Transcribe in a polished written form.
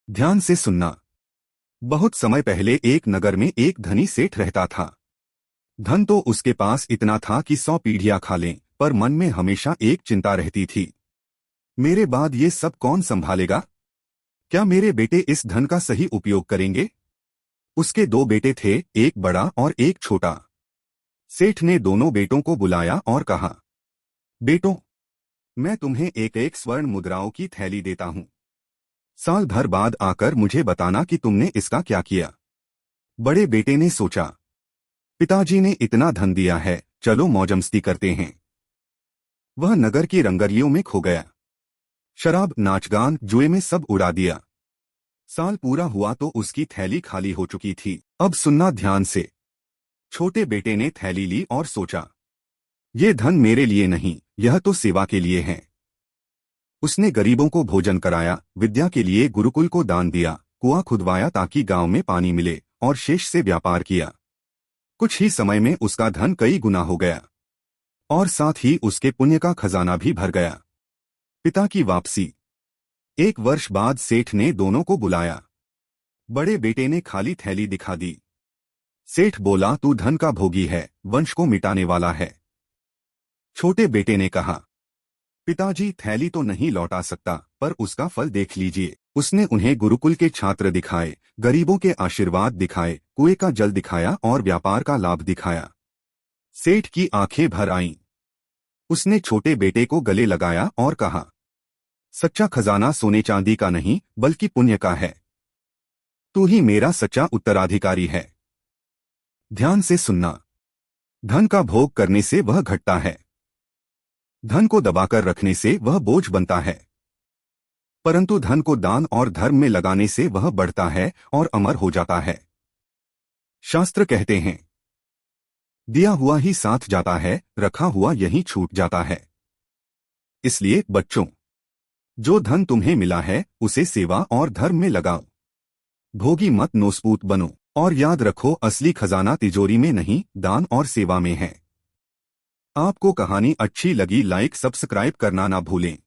ध्यान से सुनना। बहुत समय पहले एक नगर में एक धनी सेठ रहता था। धन तो उसके पास इतना था कि 100 पीढ़ियां खा लें, पर मन में हमेशा एक चिंता रहती थी। मेरे बाद ये सब कौन संभालेगा? क्या मेरे बेटे इस धन का सही उपयोग करेंगे? उसके दो बेटे थे, एक बड़ा और एक छोटा। सेठ ने दोनों बेटों को बुलाया और कहा, बेटों, मैं तुम्हें एक एक स्वर्ण मुद्राओं की थैली देता हूं। साल भर बाद आकर मुझे बताना कि तुमने इसका क्या किया। बड़े बेटे ने सोचा, पिताजी ने इतना धन दिया है, चलो मौजमस्ती करते हैं। वह नगर की रंगरलियों में खो गया। शराब, नाचगान, जुए में सब उड़ा दिया। साल पूरा हुआ तो उसकी थैली खाली हो चुकी थी। अब सुनना ध्यान से। छोटे बेटे ने थैली ली और सोचा, ये धन मेरे लिए नहीं, यह तो सेवा के लिए है। उसने गरीबों को भोजन कराया, विद्या के लिए गुरुकुल को दान दिया, कुआं खुदवाया ताकि गांव में पानी मिले, और शेष से व्यापार किया। कुछ ही समय में उसका धन कई गुना हो गया, और साथ ही उसके पुण्य का खजाना भी भर गया। पिता की वापसी। 1 वर्ष बाद सेठ ने दोनों को बुलाया। बड़े बेटे ने खाली थैली दिखा दी। सेठ बोला, तू धन का भोगी है, वंश को मिटाने वाला है। छोटे बेटे ने कहा, पिताजी, थैली तो नहीं लौटा सकता, पर उसका फल देख लीजिए। उसने उन्हें गुरुकुल के छात्र दिखाए, गरीबों के आशीर्वाद दिखाए, कुएं का जल दिखाया और व्यापार का लाभ दिखाया। सेठ की आंखें भर आईं। उसने छोटे बेटे को गले लगाया और कहा, सच्चा खजाना सोने चांदी का नहीं, बल्कि पुण्य का है। तू ही मेरा सच्चा उत्तराधिकारी है। ध्यान से सुनना। धन का भोग करने से वह घटता है। धन को दबाकर रखने से वह बोझ बनता है। परंतु धन को दान और धर्म में लगाने से वह बढ़ता है और अमर हो जाता है। शास्त्र कहते हैं, दिया हुआ ही साथ जाता है, रखा हुआ यहीं छूट जाता है। इसलिए बच्चों, जो धन तुम्हें मिला है उसे सेवा और धर्म में लगाओ। भोगी मत नोस्पूत बनो। और याद रखो, असली खजाना तिजोरी में नहीं, दान और सेवा में है। आपको कहानी अच्छी लगी, लाइक सब्सक्राइब करना ना भूलें।